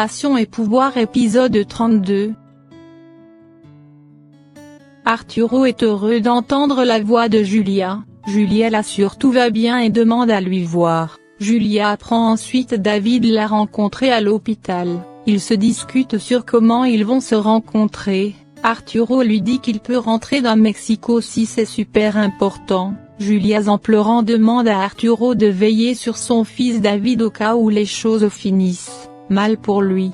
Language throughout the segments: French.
Passion et pouvoir épisode 32. Arturo est heureux d'entendre la voix de Julia. Julia l'assure tout va bien et demande à lui voir. Julia apprend ensuite David l'a rencontré à l'hôpital. Ils se discutent sur comment ils vont se rencontrer. Arturo lui dit qu'il peut rentrer dans Mexico si c'est super important. Julia en pleurant demande à Arturo de veiller sur son fils David au cas où les choses finissent mal pour lui.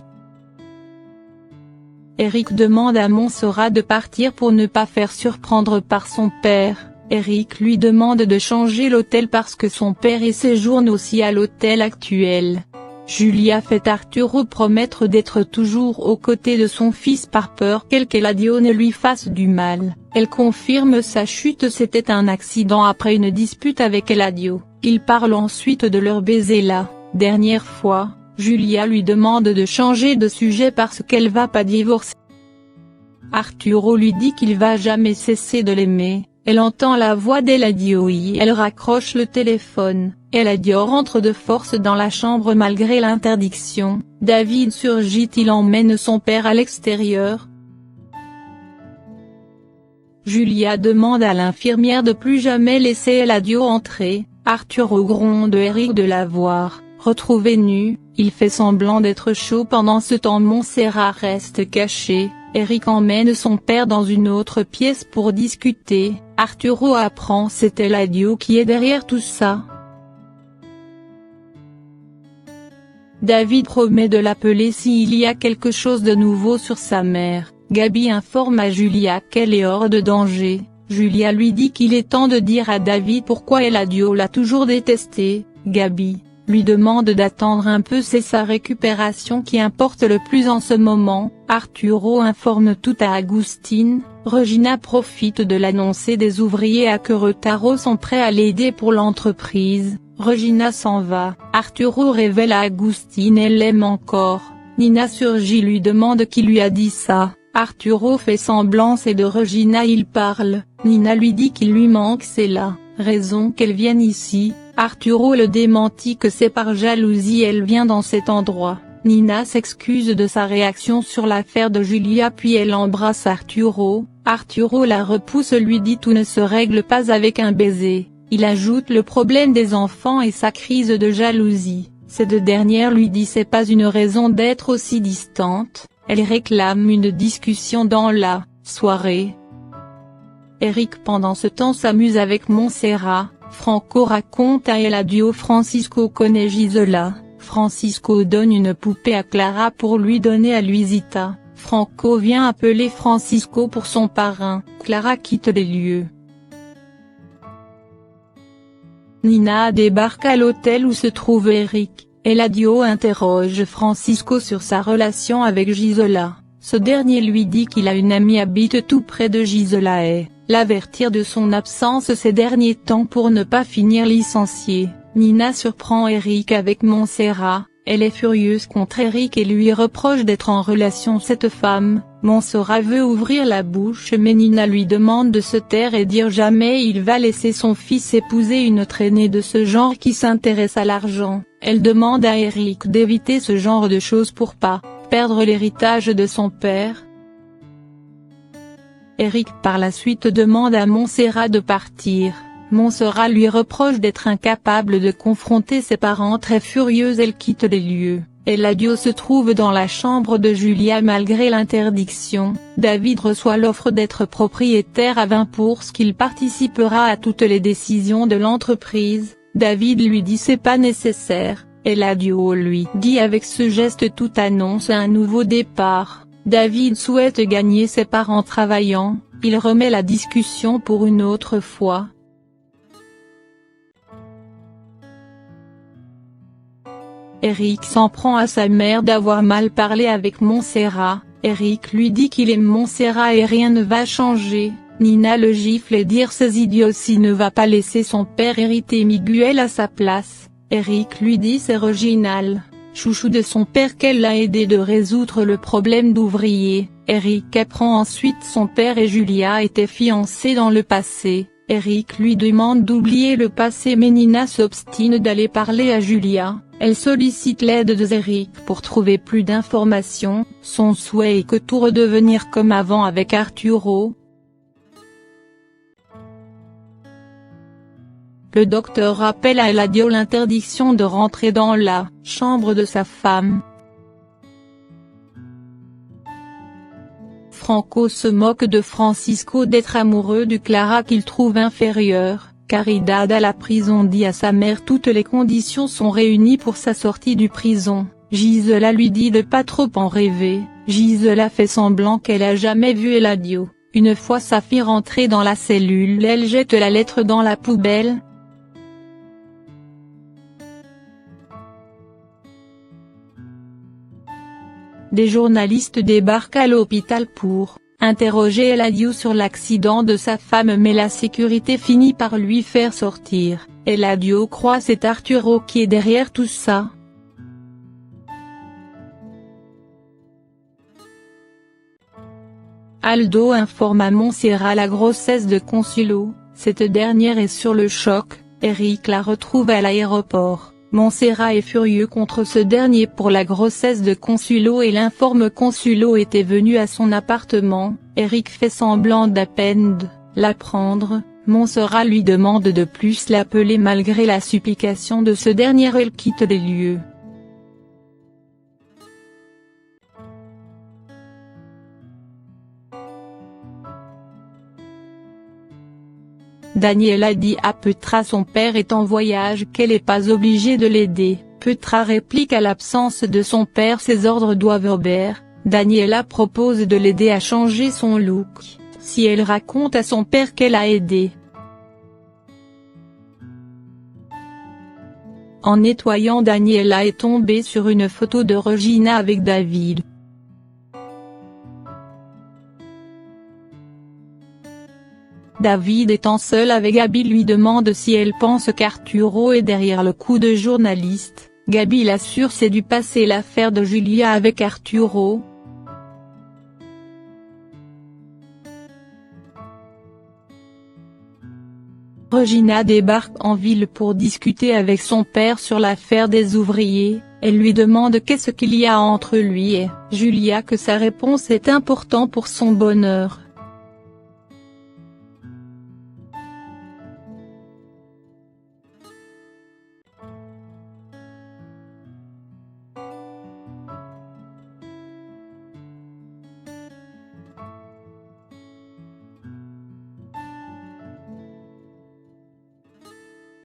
Eric demande à Montserrat de partir pour ne pas faire surprendre par son père. Eric lui demande de changer l'hôtel parce que son père y séjourne aussi à l'hôtel actuel. Julia fait Arturo promettre d'être toujours aux côtés de son fils par peur qu'Eladio ne lui fasse du mal. Elle confirme sa chute c'était un accident après une dispute avec Eladio. Ils parlent ensuite de leur baiser la dernière fois. Julia lui demande de changer de sujet parce qu'elle va pas divorcer. Arturo lui dit qu'il va jamais cesser de l'aimer. Elle entend la voix d'Eladio et elle raccroche le téléphone. Eladio rentre de force dans la chambre malgré l'interdiction. David surgit, il emmène son père à l'extérieur. Julia demande à l'infirmière de plus jamais laisser Eladio entrer. Arturo gronde Eric de la voir. Retrouvé nu, il fait semblant d'être chaud. Pendant ce temps Montserrat reste caché. Eric emmène son père dans une autre pièce pour discuter. Arturo apprend c'est Eladio qui est derrière tout ça. David promet de l'appeler s'il y a quelque chose de nouveau sur sa mère. Gabi informe à Julia qu'elle est hors de danger. Julia lui dit qu'il est temps de dire à David pourquoi Eladio l'a toujours détesté. Gabi lui demande d'attendre un peu, c'est sa récupération qui importe le plus en ce moment. Arturo informe tout à Agustín. Regina profite de l'annoncer des ouvriers à Querétaro sont prêts à l'aider pour l'entreprise. Regina s'en va. Arturo révèle à Agustín elle l'aime encore. Nina surgit lui demande qui lui a dit ça. Arturo fait semblant c'est de Regina il parle. Nina lui dit qu'il lui manque, c'est la raison qu'elle vienne ici. Arturo le démentit que c'est par jalousie elle vient dans cet endroit. Nina s'excuse de sa réaction sur l'affaire de Julia puis elle embrasse Arturo. Arturo la repousse lui dit tout ne se règle pas avec un baiser. Il ajoute le problème des enfants et sa crise de jalousie. Ces deux dernières lui dit c'est pas une raison d'être aussi distante. Elle réclame une discussion dans la soirée. Eric pendant ce temps s'amuse avec Montserrat. Franco raconte à Eladio Francisco connaît Gisela. Francisco donne une poupée à Clara pour lui donner à Luisita. Franco vient appeler Francisco pour son parrain. Clara quitte les lieux. Nina débarque à l'hôtel où se trouve Eric. Eladio interroge Francisco sur sa relation avec Gisela. Ce dernier lui dit qu'il a une amie habite tout près de Gisela et l'avertir de son absence ces derniers temps pour ne pas finir licencié. Nina surprend Eric avec Montserrat. Elle est furieuse contre Eric et lui reproche d'être en relation cette femme. Montserrat veut ouvrir la bouche mais Nina lui demande de se taire et dire jamais il va laisser son fils épouser une traînée de ce genre qui s'intéresse à l'argent. Elle demande à Eric d'éviter ce genre de choses pour pas perdre l'héritage de son père. Eric par la suite demande à Montserrat de partir. Montserrat lui reproche d'être incapable de confronter ses parents. Très furieuse elle quitte les lieux. Eladio se trouve dans la chambre de Julia malgré l'interdiction. David reçoit l'offre d'être propriétaire à 20% qu'il participera à toutes les décisions de l'entreprise. David lui dit c'est pas nécessaire. Eladio lui dit avec ce geste tout annonce un nouveau départ. David souhaite gagner ses parts en travaillant. Il remet la discussion pour une autre fois. Eric s'en prend à sa mère d'avoir mal parlé avec Montserrat. Eric lui dit qu'il aime Montserrat et rien ne va changer. Nina le gifle et dire ces idioties ne va pas laisser son père hériter Miguel à sa place. Eric lui dit c'est original, chouchou de son père qu'elle l'a aidé de résoudre le problème d'ouvrier. Eric apprend ensuite son père et Julia étaient fiancés dans le passé. Eric lui demande d'oublier le passé mais Nina s'obstine d'aller parler à Julia. Elle sollicite l'aide de Eric pour trouver plus d'informations. Son souhait est que tout redevenir comme avant avec Arturo. Le docteur rappelle à Eladio l'interdiction de rentrer dans la chambre de sa femme. Franco se moque de Francisco d'être amoureux de Clara qu'il trouve inférieure. Caridad à la prison dit à sa mère toutes les conditions sont réunies pour sa sortie du prison. Gisela lui dit de pas trop en rêver. Gisela fait semblant qu'elle a jamais vu Eladio. Une fois sa fille rentrée dans la cellule, elle jette la lettre dans la poubelle. Des journalistes débarquent à l'hôpital pour interroger Eladio sur l'accident de sa femme mais la sécurité finit par lui faire sortir. Eladio croit c'est Arturo qui est derrière tout ça. Aldo informe à Montserrat la grossesse de Consuelo, cette dernière est sur le choc, Eric la retrouve à l'aéroport. Montserrat est furieux contre ce dernier pour la grossesse de Consuelo et l'informe Consuelo était venu à son appartement. Eric fait semblant d'à peine de l'apprendre. Montserrat lui demande de plus l'appeler malgré la supplication de ce dernier. Elle quitte les lieux. Daniela dit à Petra son père est en voyage qu'elle n'est pas obligée de l'aider. Petra réplique à l'absence de son père ses ordres doivent obéir. Daniela propose de l'aider à changer son look, si elle raconte à son père qu'elle a aidé. En nettoyant Daniela est tombée sur une photo de Regina avec David. David étant seul avec Gabi lui demande si elle pense qu'Arturo est derrière le coup de journaliste. Gabi l'assure c'est du passé l'affaire de Julia avec Arturo. Regina débarque en ville pour discuter avec son père sur l'affaire des ouvriers. Elle lui demande qu'est-ce qu'il y a entre lui et Julia que sa réponse est importante pour son bonheur.